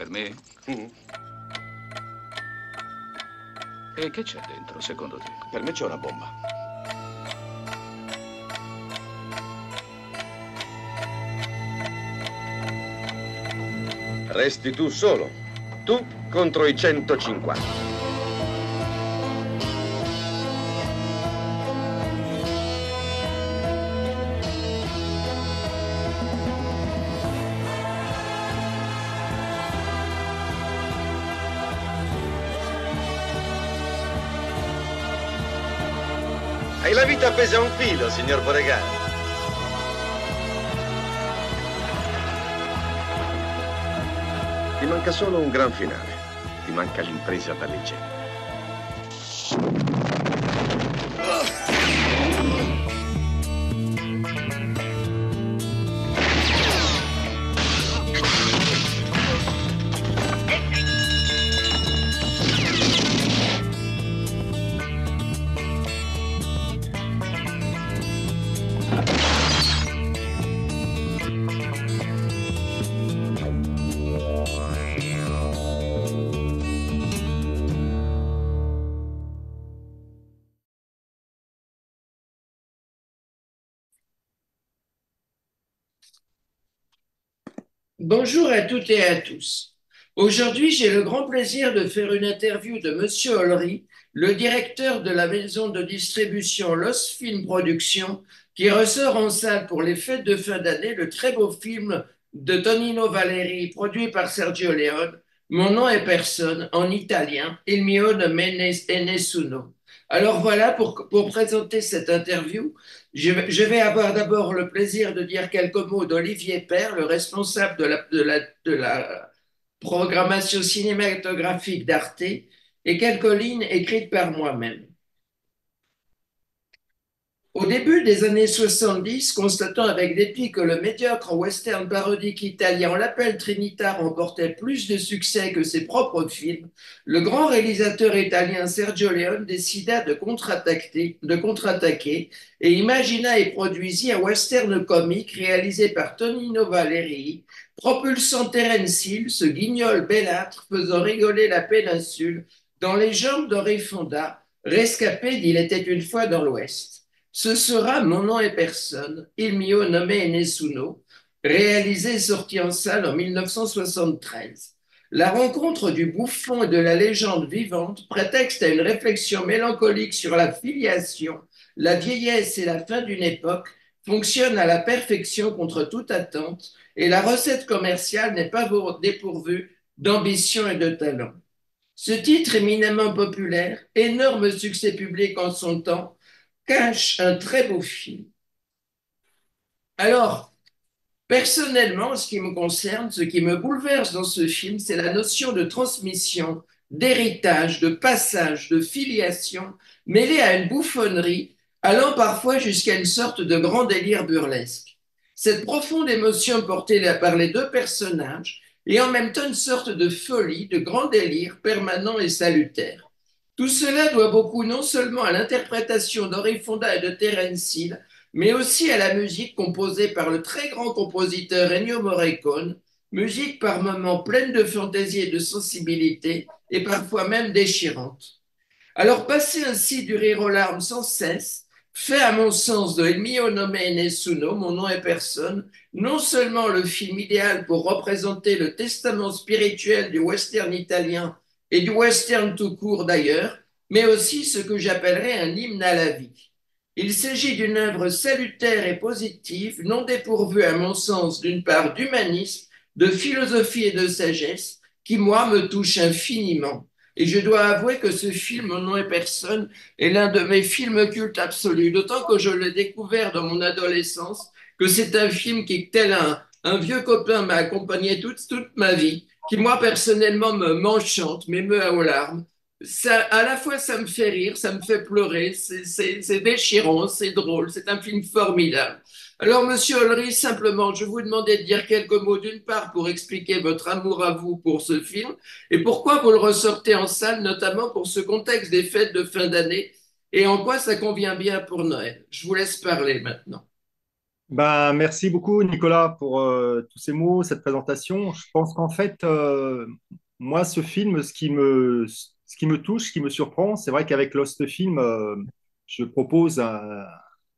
Per me? Mhm. E che c'è dentro, secondo te? Per me c'è una bomba. Resti tu solo. Tu contro i 150. Hai la vita appesa a un filo, signor Boregani. Ti manca solo un gran finale. Ti manca l'impresa da leggenda. Bonjour à toutes et à tous. Aujourd'hui, j'ai le grand plaisir de faire une interview de Monsieur Olry, le directeur de la maison de distribution Lost Film Productions, qui ressort en salle pour les fêtes de fin d'année le très beau film de Tonino Valeri, produit par Sergio Leone, Mon nom est personne, en italien, Il mio nome è nessuno. Alors voilà, pour présenter cette interview, je vais avoir d'abord le plaisir de dire quelques mots d'Olivier Père, le responsable de la programmation cinématographique d'Arte, et quelques lignes écrites par moi-même. Au début des années 70, constatant avec dépit que le médiocre western parodique italien L'Appel Trinita remportait plus de succès que ses propres films, le grand réalisateur italien Sergio Leone décida de contre-attaquer et imagina et produisit un western comique réalisé par Tonino Valeri, propulsant Terence Hill, ce guignol bellâtre faisant rigoler la péninsule dans les jambes d'Henri Fonda, rescapé d'Il était une fois dans l'Ouest. Ce sera Mon nom est personne, Il mio nome è nessuno, réalisé et sorti en salle en 1973. La rencontre du bouffon et de la légende vivante prétexte à une réflexion mélancolique sur la filiation, la vieillesse et la fin d'une époque, fonctionne à la perfection contre toute attente et la recette commerciale n'est pas dépourvue d'ambition et de talent. Ce titre éminemment populaire, énorme succès public en son temps, cache un très beau film. Alors, personnellement, en ce qui me concerne, ce qui me bouleverse dans ce film, c'est la notion de transmission, d'héritage, de passage, de filiation, mêlée à une bouffonnerie, allant parfois jusqu'à une sorte de grand délire burlesque. Cette profonde émotion portée par les deux personnages et en même temps une sorte de folie, de grand délire permanent et salutaire. Tout cela doit beaucoup non seulement à l'interprétation d'Henri Fonda et de Terence Hill, mais aussi à la musique composée par le très grand compositeur Ennio Morricone, musique par moments pleine de fantaisie et de sensibilité, et parfois même déchirante. Alors passer ainsi du rire aux larmes sans cesse, fait à mon sens de Il mio nome è nessuno, Mon nom est personne, non seulement le film idéal pour représenter le testament spirituel du western italien et du western tout court d'ailleurs, mais aussi ce que j'appellerais un hymne à la vie. Il s'agit d'une œuvre salutaire et positive, non dépourvue à mon sens d'une part d'humanisme, de philosophie et de sagesse, qui moi me touche infiniment. Et je dois avouer que ce film, Mon nom est personne, est l'un de mes films cultes absolus, d'autant que je l'ai découvert dans mon adolescence, que c'est un film qui, tel un vieux copain, m'a accompagné toute ma vie, qui moi personnellement m'enchante, m'émeut aux larmes. Ça, à la fois, ça me fait rire, ça me fait pleurer, c'est déchirant, c'est drôle, c'est un film formidable. Alors, Monsieur Olry, simplement, je vous demandais de dire quelques mots d'une part pour expliquer votre amour à vous pour ce film et pourquoi vous le ressortez en salle, notamment pour ce contexte des fêtes de fin d'année et en quoi ça convient bien pour Noël. Je vous laisse parler maintenant. Ben, merci beaucoup, Nicolas, pour tous ces mots, cette présentation. Je pense qu'en fait, moi, ce film, ce qui me touche, ce qui me surprend, c'est vrai qu'avec Lost Film, je propose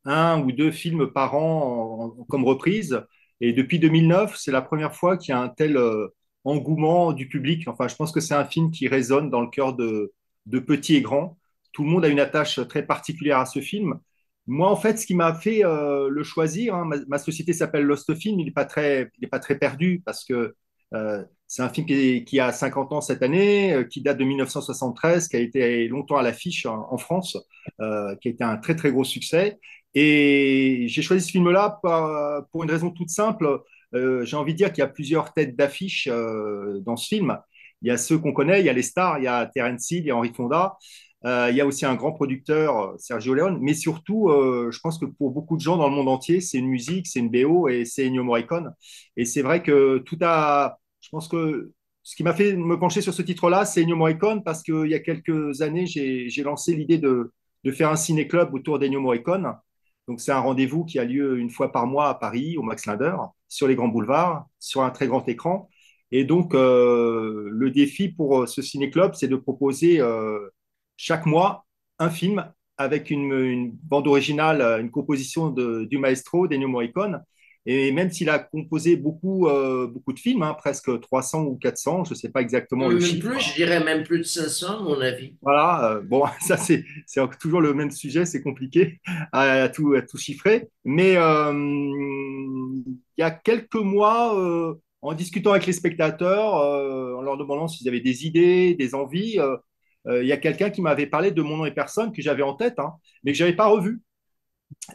un ou deux films par an comme reprise. Et depuis 2009, c'est la première fois qu'il y a un tel engouement du public. Enfin, je pense que c'est un film qui résonne dans le cœur de petits et grands. Tout le monde a une attache très particulière à ce film. Moi, en fait, ce qui m'a fait le choisir, hein, ma société s'appelle Lost Film, il est pas très perdu parce que c'est un film qui a 50 ans cette année, qui date de 1973, qui a été longtemps à l'affiche en France, qui a été un très très gros succès. Et j'ai choisi ce film-là pour une raison toute simple. J'ai envie de dire qu'il y a plusieurs têtes d'affiche dans ce film. Il y a ceux qu'on connaît, il y a les stars, il y a Terence Hill, il y a Henry Fonda. Il y a aussi un grand producteur, Sergio Leone, mais surtout, je pense que pour beaucoup de gens dans le monde entier, c'est une musique, c'est une BO et c'est Ennio Morricone. Et c'est vrai que je pense que ce qui m'a fait me pencher sur ce titre-là, c'est Ennio Morricone, parce qu'il y a quelques années, j'ai lancé l'idée de faire un ciné-club autour d'Ennio Morricone. Donc, c'est un rendez-vous qui a lieu une fois par mois à Paris, au Max Linder, sur les grands boulevards, sur un très grand écran. Et donc, le défi pour ce ciné-club, c'est de proposer chaque mois un film avec une bande originale, une composition du maestro d'Ennio Morricone. Et même s'il a composé beaucoup de films, hein, presque 300 ou 400, je ne sais pas exactement le Même chiffre. plus, je dirais même plus de 500, à mon avis. Voilà, bon, ça c'est toujours le même sujet, c'est compliqué à tout chiffrer. Mais il y a quelques mois, en discutant avec les spectateurs, en leur demandant s'ils avaient des idées, des envies, il y a quelqu'un qui m'avait parlé de Mon nom et personne que j'avais en tête, hein, mais que j'avais pas revu.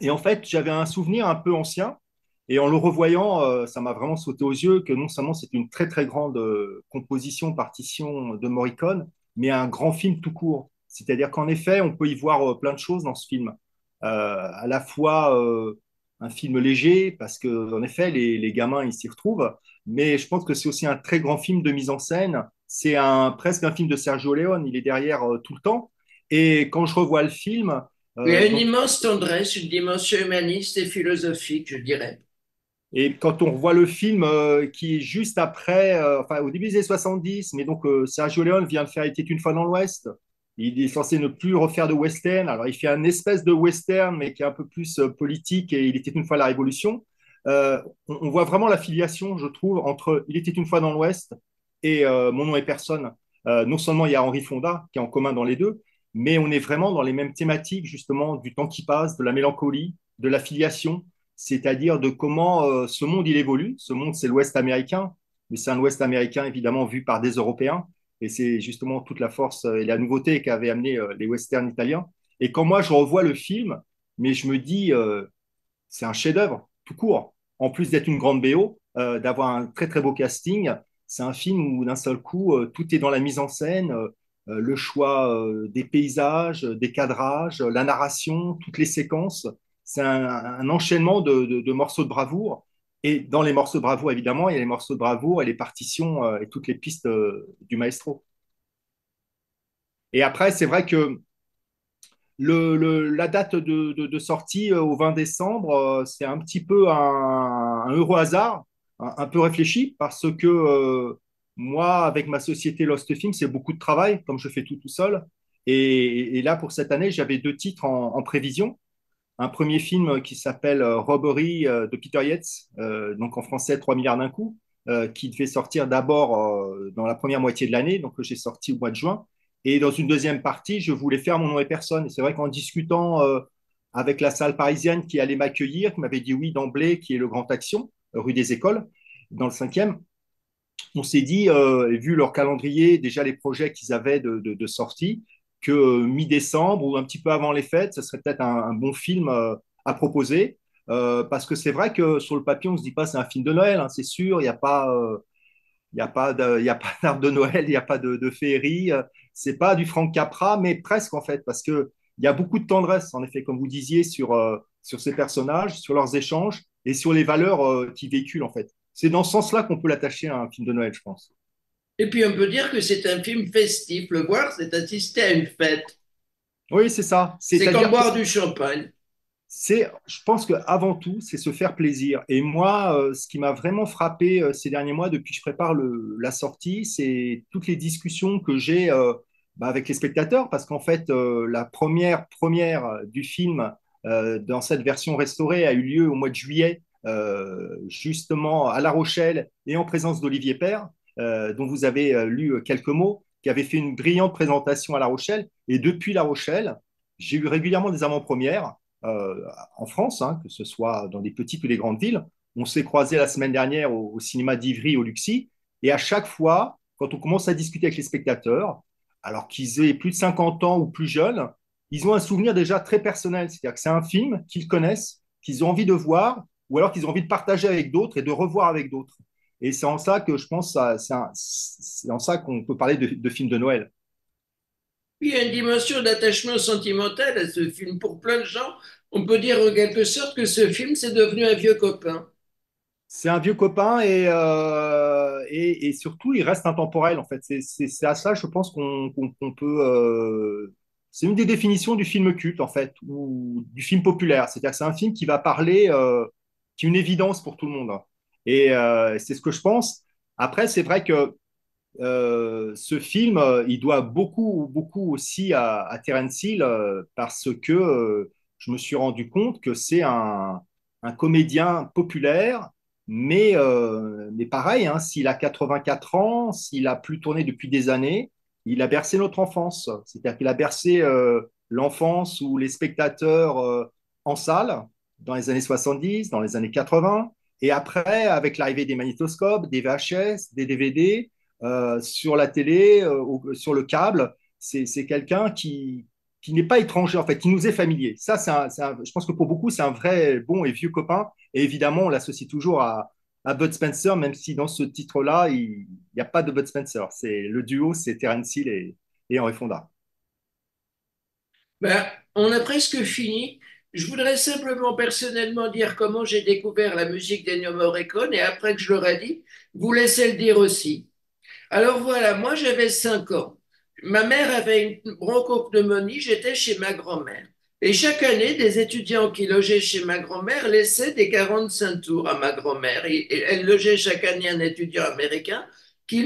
Et en fait, j'avais un souvenir un peu ancien. Et en le revoyant, ça m'a vraiment sauté aux yeux que non seulement c'est une très très grande composition, partition de Morricone, mais un grand film tout court. C'est-à-dire qu'en effet, on peut y voir plein de choses dans ce film. À la fois un film léger, parce que en effet, les gamins, ils s'y retrouvent, mais je pense que c'est aussi un très grand film de mise en scène. C'est presque un film de Sergio Leone, il est derrière tout le temps. Et quand je revois le film, Il y a une donc immense tendresse, une dimension humaniste et philosophique, je dirais. et quand on revoit le film qui est juste après, enfin au début des années 70, mais donc Sergio Leone vient de faire Il était une fois dans l'Ouest. Il est censé ne plus refaire de western. Alors il fait un espèce de western, mais qui est un peu plus politique et Il était une fois la Révolution. On voit vraiment la filiation, je trouve, entre Il était une fois dans l'Ouest et Mon nom est personne. Non seulement il y a Henry Fonda qui est en commun dans les deux, mais on est vraiment dans les mêmes thématiques, justement, du temps qui passe, de la mélancolie, de la filiation, c'est-à-dire de comment ce monde il évolue. Ce monde, c'est l'Ouest américain, mais c'est un Ouest américain évidemment vu par des Européens, et c'est justement toute la force et la nouveauté qu'avaient amené les westerns italiens. Et quand moi je revois le film, mais je me dis, c'est un chef-d'œuvre tout court. En plus d'être une grande BO, d'avoir un très très beau casting, c'est un film où d'un seul coup tout est dans la mise en scène. Le choix des paysages, des cadrages, la narration, toutes les séquences. C'est un enchaînement de morceaux de bravoure. Et dans les morceaux de bravoure, évidemment, il y a les morceaux de bravoure et les partitions et toutes les pistes du maestro. Et après, c'est vrai que la date de sortie au 20 décembre, c'est un petit peu un heureux hasard, un peu réfléchi, parce que moi, avec ma société Lost Film, c'est beaucoup de travail, comme je fais tout seul. Et là, pour cette année, j'avais deux titres en prévision. Un premier film qui s'appelle Robbery de Peter Yates, donc en français 3 milliards d'un coup, qui devait sortir d'abord dans la première moitié de l'année, donc que j'ai sorti au mois de juin. Et dans une deuxième partie, je voulais faire Mon nom et personne. Et c'est vrai qu'en discutant avec la salle parisienne qui allait m'accueillir, qui m'avait dit oui d'emblée, qui est le Grand Action, rue des Écoles, dans le 5e, on s'est dit, vu leur calendrier, déjà les projets qu'ils avaient de sortie, que mi-décembre ou un petit peu avant les fêtes, ce serait peut-être un bon film à proposer. Parce que c'est vrai que sur le papier, on ne se dit pas c'est un film de Noël, hein, c'est sûr, il y a pas d'arbre de Noël, il n'y a pas de féerie. C'est pas du Frank Capra, mais presque en fait, parce que il y a beaucoup de tendresse, en effet, comme vous disiez, sur ces personnages, sur leurs échanges et sur les valeurs qu'ils véhiculent en fait. C'est dans ce sens-là qu'on peut l'attacher à un film de Noël, je pense. Et puis on peut dire que c'est un film festif. Le voir, c'est assister à une fête. Oui, c'est ça. C'est comme C'est-à-dire que boire du champagne. Je pense qu'avant tout, c'est se faire plaisir. Et moi, ce qui m'a vraiment frappé ces derniers mois, depuis que je prépare la sortie, c'est toutes les discussions que j'ai avec les spectateurs, parce qu'en fait, la première du film dans cette version restaurée a eu lieu au mois de juillet, justement à La Rochelle et en présence d'Olivier Père, dont vous avez lu quelques mots, qui avait fait une brillante présentation à La Rochelle. Et depuis La Rochelle, j'ai eu régulièrement des avant-premières euh, en France, hein, que ce soit dans des petites ou des grandes villes. On s'est croisé la semaine dernière au cinéma d'Ivry, au Luxy, et à chaque fois, quand on commence à discuter avec les spectateurs, alors qu'ils aient plus de 50 ans ou plus jeunes, ils ont un souvenir déjà très personnel. C'est-à-dire que c'est un film qu'ils connaissent, qu'ils ont envie de voir, ou alors qu'ils ont envie de partager avec d'autres et de revoir avec d'autres. Et c'est en ça que je pense, c'est en ça qu'on peut parler de film de Noël. Il y a une dimension d'attachement sentimental à ce film. Pour plein de gens, on peut dire en quelque sorte que ce film, c'est devenu un vieux copain. C'est un vieux copain et surtout, il reste intemporel, en fait. C'est à ça, je pense, qu'on peut. C'est une des définitions du film culte, en fait, ou du film populaire. C'est-à-dire que c'est un film qui va parler, qui est une évidence pour tout le monde. Et c'est ce que je pense. Après, c'est vrai que ce film, il doit beaucoup, beaucoup aussi à Terence Hill parce que je me suis rendu compte que c'est un comédien populaire, mais pareil, hein, s'il a 84 ans, s'il a plus tourné depuis des années, il a bercé notre enfance. C'est-à-dire qu'il a bercé l'enfance ou les spectateurs en salle dans les années 70, dans les années 80. Et après, avec l'arrivée des magnétoscopes, des VHS, des DVD, sur la télé, sur le câble. C'est quelqu'un qui n'est pas étranger, en fait, qui nous est familier. Ça, je pense que pour beaucoup, c'est un vrai bon et vieux copain. Et évidemment, on l'associe toujours à Bud Spencer, même si dans ce titre-là, il n'y a pas de Bud Spencer. Le duo, c'est Terence Hill et Henry Fonda. Ben, on a presque fini. Je voudrais simplement personnellement dire comment j'ai découvert la musique d'Ennio Morricone et après que je l'aurai dit, vous laissez le dire aussi. Alors voilà, moi j'avais 5 ans. Ma mère avait une bronchopneumonie, j'étais chez ma grand-mère. Et chaque année, des étudiants qui logeaient chez ma grand-mère laissaient des 45 tours à ma grand-mère. Et elle logeait chaque année un étudiant américain qui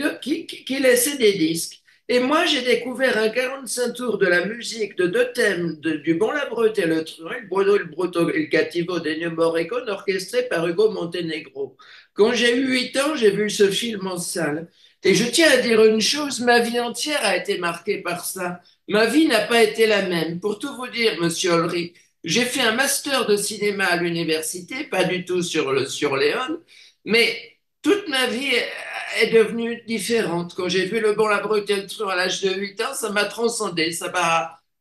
laissait des disques. Et moi, j'ai découvert un 45 tours de la musique de deux thèmes du Bon, la Brute et le Truand, le Bruno, le Brutto et le Cattivo d'Ennio Morricone, orchestré par Hugo Montenegro. Quand j'ai eu 8 ans, j'ai vu ce film en salle. Et je tiens à dire une chose, ma vie entière a été marquée par ça. Ma vie n'a pas été la même. Pour tout vous dire, monsieur Olry, j'ai fait un master de cinéma à l'université, pas du tout sur Léon, mais toute ma vie est devenue différente. Quand j'ai vu Le Bon, la Brute et le Truand à l'âge de 8 ans, ça m'a transcendé,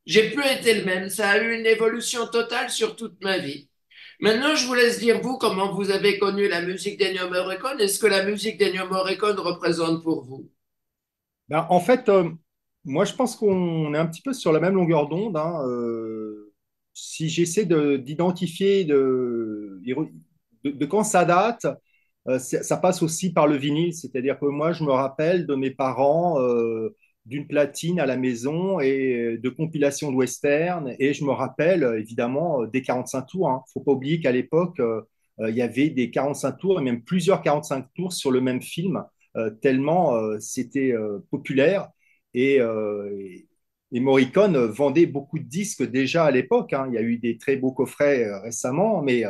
j'ai plus été le même. Ça a eu une évolution totale sur toute ma vie. Maintenant, je vous laisse dire, vous, comment vous avez connu la musique d'Ennio Morricone. Est-ce que la musique d'Ennio Morricone représente pour vous? Ben, en fait, moi, je pense qu'on est un petit peu sur la même longueur d'onde, hein. Si j'essaie d'identifier de quand ça date, ça passe aussi par le vinyle. C'est-à-dire que moi, je me rappelle de mes parents, d'une platine à la maison et de compilations de western. Et je me rappelle évidemment des 45 tours. Il ne faut pas oublier qu'à l'époque, il y avait des 45 tours et même plusieurs 45 tours sur le même film, tellement c'était populaire. Et, euh, et Morricone vendait beaucoup de disques déjà à l'époque, hein. Il y a eu des très beaux coffrets récemment, mais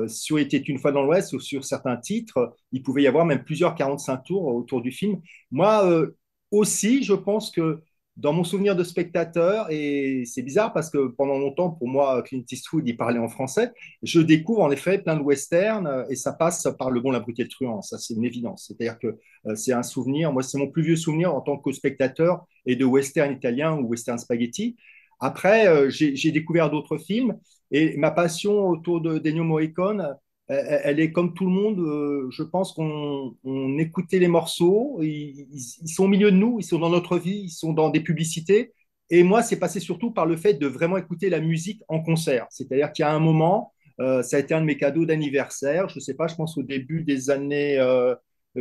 sur était une fois dans l'Ouest ou sur certains titres, il pouvait y avoir même plusieurs 45 tours autour du film. Moi aussi, je pense que dans mon souvenir de spectateur, et c'est bizarre parce que pendant longtemps, pour moi, Clint Eastwood, il parlait en français, je découvre en effet plein de westerns et ça passe par Le Bon, la Brute et le Truand. Ça, c'est une évidence. C'est-à-dire que c'est un souvenir, moi, c'est mon plus vieux souvenir en tant que spectateur et de western italien ou western spaghetti. Après, j'ai découvert d'autres films et ma passion autour d'Ennio Morricone, elle est comme tout le monde. Je pense qu'on écoutait les morceaux. Ils sont au milieu de nous, ils sont dans notre vie, ils sont dans des publicités. Et moi, c'est passé surtout par le fait de vraiment écouter la musique en concert. C'est-à-dire qu'il y a un moment, ça a été un de mes cadeaux d'anniversaire. Je ne sais pas, je pense au début des années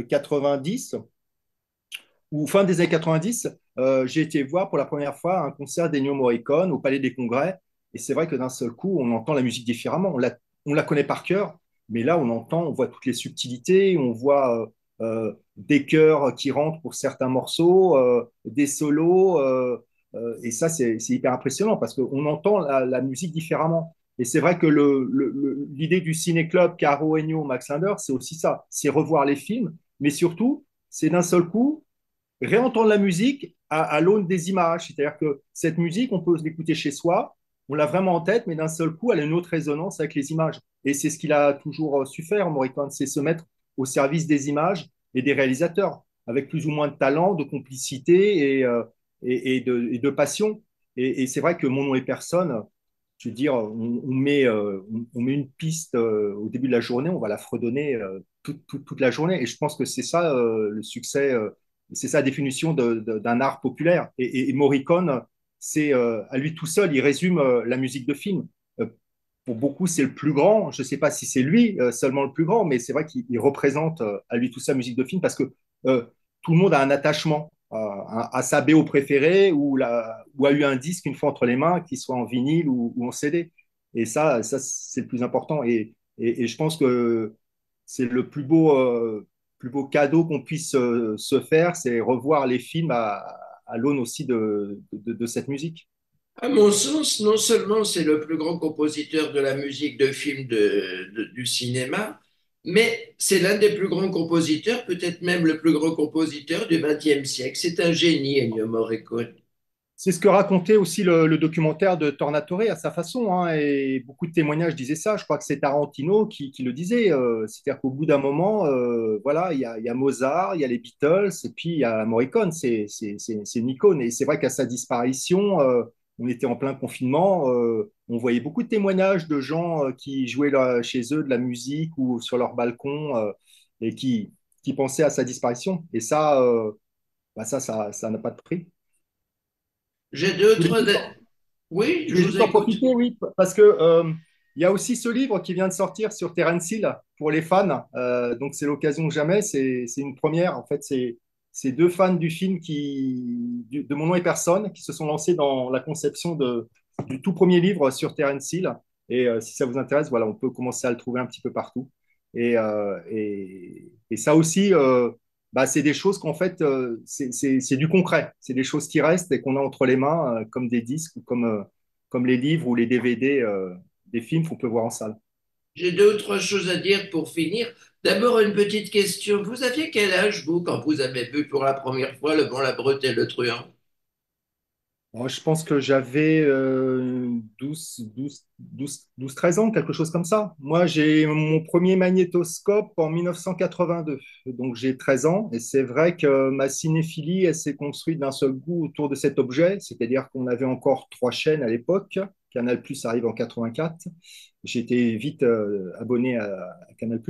90 ou fin des années 90, j'ai été voir pour la première fois un concert d'Ennio Morricone au Palais des Congrès. Et c'est vrai que d'un seul coup, on entend la musique différemment. On la connaît par cœur, mais là, on entend, on voit toutes les subtilités, on voit des chœurs qui rentrent pour certains morceaux, des solos, et ça, c'est hyper impressionnant parce qu'on entend la musique différemment. Et c'est vrai que l'idée du ciné-club Caro Ennio, Max Linder, c'est aussi ça, c'est revoir les films, mais surtout, c'est d'un seul coup réentendre la musique à l'aune des images. C'est-à-dire que cette musique, on peut l'écouter chez soi, on l'a vraiment en tête, mais d'un seul coup, elle a une autre résonance avec les images. Et c'est ce qu'il a toujours su faire, Morricone, c'est se mettre au service des images et des réalisateurs, avec plus ou moins de talent, de complicité et de passion. Et c'est vrai que Mon nom est personne, je veux dire, on met une piste au début de la journée, on va la fredonner toute la journée. Et je pense que c'est ça le succès, c'est ça la définition d'un art populaire. Et Morricone, c'est à lui tout seul, il résume la musique de film. Euh, pour beaucoup, c'est le plus grand. Je ne sais pas si c'est lui seulement le plus grand, mais c'est vrai qu'il représente à lui tout seul la musique de film parce que euh, tout le monde a un attachement à sa BO préférée ou a eu un disque une fois entre les mains, qu'il soit en vinyle ou en CD. Et ça c'est le plus important. Et je pense que c'est le plus beau cadeau qu'on puisse se faire, c'est revoir les films à l'aune aussi de cette musique. À mon sens, non seulement c'est le plus grand compositeur de la musique de film du cinéma, mais c'est l'un des plus grands compositeurs, peut-être même le plus grand compositeur du XXe siècle. C'est un génie, Ennio Morricone. C'est ce que racontait aussi le documentaire de Tornatore à sa façon, hein, et beaucoup de témoignages disaient ça. Je crois que c'est Tarantino qui le disait. C'est-à-dire qu'au bout d'un moment, voilà, il y a Mozart, il y a les Beatles, et puis il y a Morricone, c'est une icône. Et c'est vrai qu'à sa disparition, on était en plein confinement, on voyait beaucoup de témoignages de gens qui jouaient chez eux de la musique ou sur leur balcon et qui pensaient à sa disparition. Et ça, ça n'a pas de prix. J'ai Je voulais d'autres... juste Oui, Je je voulais vous juste en écoute. profiter, oui, parce que il y a aussi ce livre qui vient de sortir sur Terence Hill pour les fans. Donc c'est l'occasion jamais, c'est une première. En fait, c'est deux fans du film de Mon nom et personne qui se sont lancés dans la conception du tout premier livre sur Terence Hill. Et si ça vous intéresse, voilà, on peut commencer à le trouver un petit peu partout. Et ça aussi, bah, c'est des choses qu'en fait, c'est du concret. C'est des choses qui restent et qu'on a entre les mains, comme des disques ou comme les livres ou les DVD des films qu'on peut voir en salle. J'ai deux ou trois choses à dire pour finir. D'abord, une petite question. Vous aviez quel âge, vous, quand vous avez vu pour la première fois Le Bon, la Brute et le Truand? Moi, je pense que j'avais 12, 13 ans, quelque chose comme ça. Moi, j'ai mon premier magnétoscope en 1982, donc j'ai 13 ans. Et c'est vrai que ma cinéphilie, elle s'est construite d'un seul coup autour de cet objet, c'est-à-dire qu'on avait encore trois chaînes à l'époque. Canal+ arrive en 84. J'étais vite abonné à Canal+.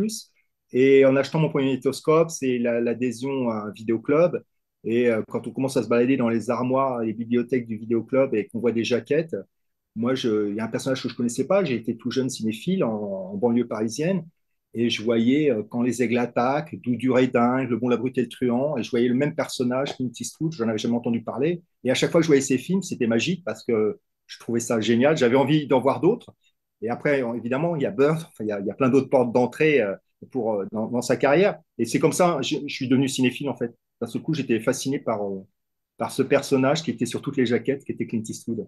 Et en achetant mon premier magnétoscope, c'est l'adhésion à un vidéoclub. Et quand on commence à se balader dans les armoires, les bibliothèques du vidéoclub et qu'on voit des jaquettes, il y a un personnage que je ne connaissais pas. J'ai été tout jeune cinéphile en banlieue parisienne. Et je voyais Quand les aigles attaquent, D'où durée dingue, Le Bon, la Brute et le Truand. Et je voyais le même personnage, Clint Eastwood, je n'en avais jamais entendu parler. Et à chaque fois que je voyais ces films, c'était magique parce que je trouvais ça génial. J'avais envie d'en voir d'autres. Et après, évidemment, il y a Bird, enfin, il y a plein d'autres portes d'entrée dans sa carrière. Et c'est comme ça, je suis devenu cinéphile en fait. D'un seul coup, j'étais fasciné par ce personnage qui était sur toutes les jaquettes, qui était Clint Eastwood.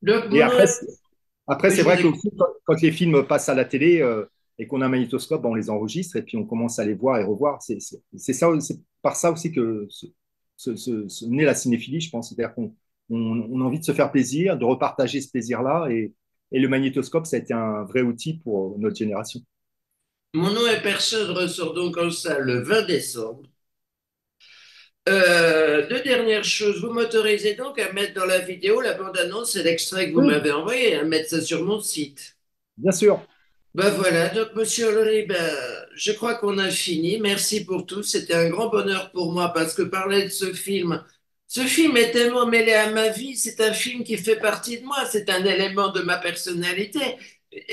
Donc, Et mon nom est... après Oui, c'est je vous vrai que écoute. aussi, quand les films passent à la télé et qu'on a un magnétoscope, ben, on les enregistre et puis on commence à les voir et revoir. C'est par ça aussi que naît la cinéphilie, je pense. C'est-à-dire on a envie de se faire plaisir, de repartager ce plaisir-là. Et le magnétoscope, ça a été un vrai outil pour notre génération. Mon nom est personne ressort donc en salle le 20 décembre. Deux dernières choses. Vous m'autorisez donc à mettre dans la vidéo la bande-annonce et l'extrait que vous Oui, m'avez envoyé, à mettre ça sur mon site. bien sûr. Ben voilà, donc Monsieur Olry, ben, je crois qu'on a fini. Merci pour tout. C'était un grand bonheur pour moi parce que parler de ce film est tellement mêlé à ma vie. C'est un film qui fait partie de moi. C'est un élément de ma personnalité. Et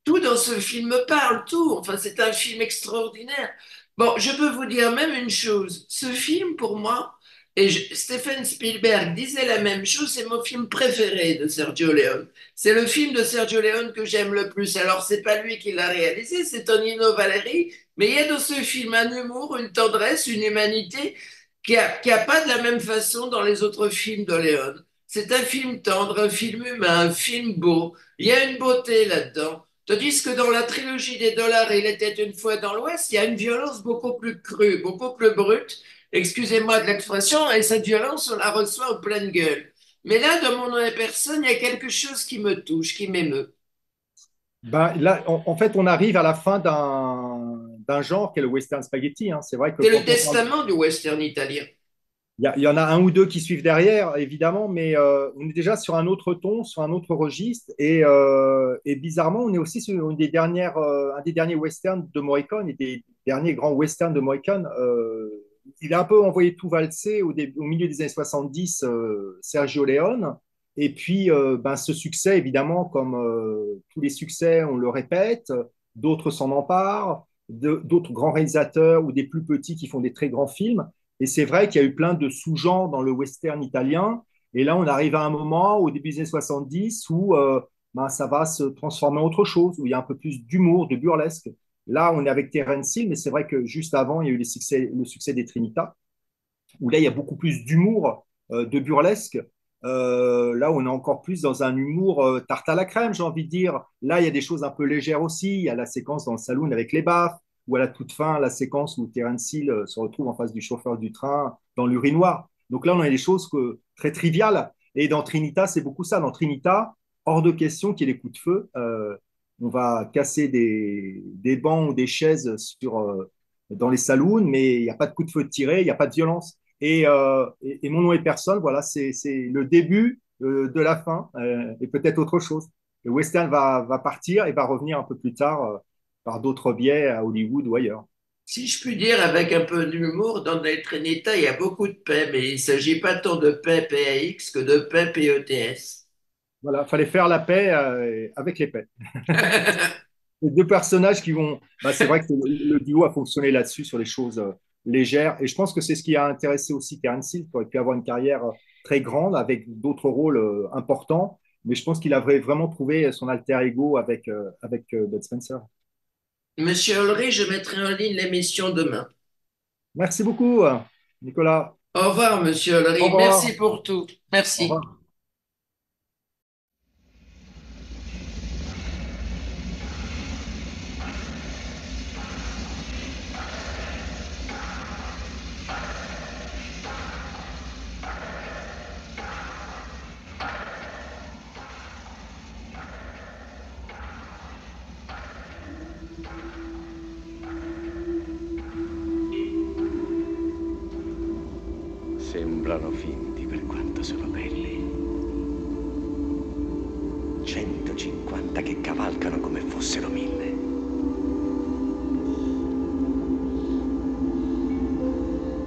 tout dans ce film me parle, tout. Enfin, c'est un film extraordinaire. Bon, je peux vous dire même une chose. Ce film, pour moi, Et Stephen Spielberg disait la même chose, c'est mon film préféré de Sergio Leone. C'est le film de Sergio Leone que j'aime le plus. Alors, c'est pas lui qui l'a réalisé, c'est Tonino Valeri, mais il y a dans ce film un humour, une tendresse, une humanité qui a pas de la même façon dans les autres films de Leone. C'est un film tendre, un film humain, un film beau. Il y a une beauté là-dedans. Tandis que dans la trilogie des dollars, il était une fois dans l'Ouest, il y a une violence beaucoup plus crue, beaucoup plus brute, excusez-moi de l'expression, et cette violence, on la reçoit en pleine gueule. Mais là, dans mon nom et personne, il y a quelque chose qui me touche, qui m'émeut. Ben, là, en fait, on arrive à la fin d'un genre qu'est le western spaghetti, hein. C'est vrai que C'est quand le on parle, testament du western italien. il y en a un ou deux qui suivent derrière, évidemment, mais on est déjà sur un autre ton, sur un autre registre. Et bizarrement, on est aussi sur une des dernières, un des derniers westerns de Morricone et des derniers grands westerns de Morricone. Il a un peu envoyé tout valser au milieu des années 70, Sergio Leone. Et puis, ben, ce succès, évidemment, comme tous les succès, on le répète, d'autres s'en emparent, d'autres grands réalisateurs ou des plus petits qui font des très grands films. Et c'est vrai qu'il y a eu plein de sous-genres dans le western italien. Et là, on arrive à un moment, au début des années 70, où ben, ça va se transformer en autre chose, où il y a un peu plus d'humour, de burlesque. Là, on est avec Terence Hill, mais c'est vrai que juste avant, il y a eu le succès des Trinitas, où là, il y a beaucoup plus d'humour, de burlesque. Là, on est encore plus dans un humour tarte à la crème, j'ai envie de dire. Là, il y a des choses un peu légères aussi. Il y a la séquence dans le saloon avec les baffes, ou à la toute fin, la séquence où Terence Hill se retrouve en face du chauffeur du train dans l'urinoir. Donc là, on a des choses très triviales. Et dans Trinita, c'est beaucoup ça. Dans Trinita, hors de question qu'il y ait des coups de feu. On va casser des bancs ou des chaises dans les saloons, mais il n'y a pas de coup de feu tiré, il n'y a pas de violence. Et mon nom est personne, voilà, c'est le début de la fin et peut-être autre chose. Le western va partir et va revenir un peu plus tard par d'autres biais à Hollywood ou ailleurs. Si je puis dire, avec un peu d'humour, dans les Trinita, il y a beaucoup de paix, mais il ne s'agit pas tant de paix PAX que de paix PETS. Voilà, il fallait faire la paix avec les paix. Les deux personnages qui vont. Bah, c'est vrai que le duo a fonctionné là-dessus, sur les choses légères. Et je pense que c'est ce qui a intéressé aussi Terence Hill, qui aurait pu avoir une carrière très grande avec d'autres rôles importants. Mais je pense qu'il a vraiment trouvé son alter ego avec Bud Spencer. Monsieur Ulrich, je mettrai en ligne l'émission demain. Merci beaucoup, Nicolas. Au revoir, monsieur Au Ulrich. Merci revoir. pour tout. Au Merci. revoir. Sembrano finti per quanto sono belli. 150 che cavalcano come fossero 1000.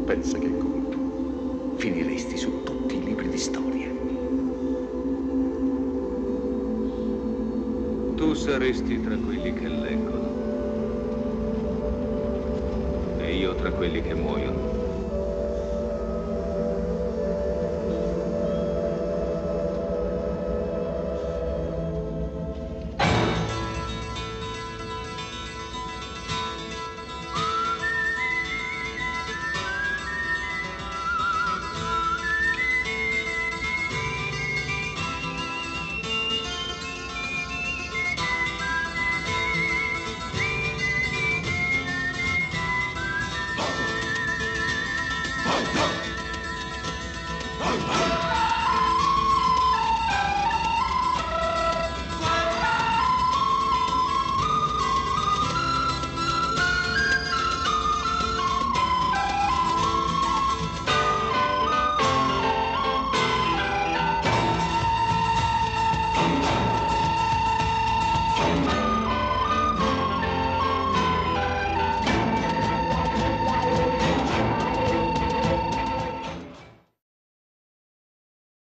Pensa che con tu finiresti su tutti i libri di storia. Tu saresti tra quelli che leggono e io tra quelli che muoiono.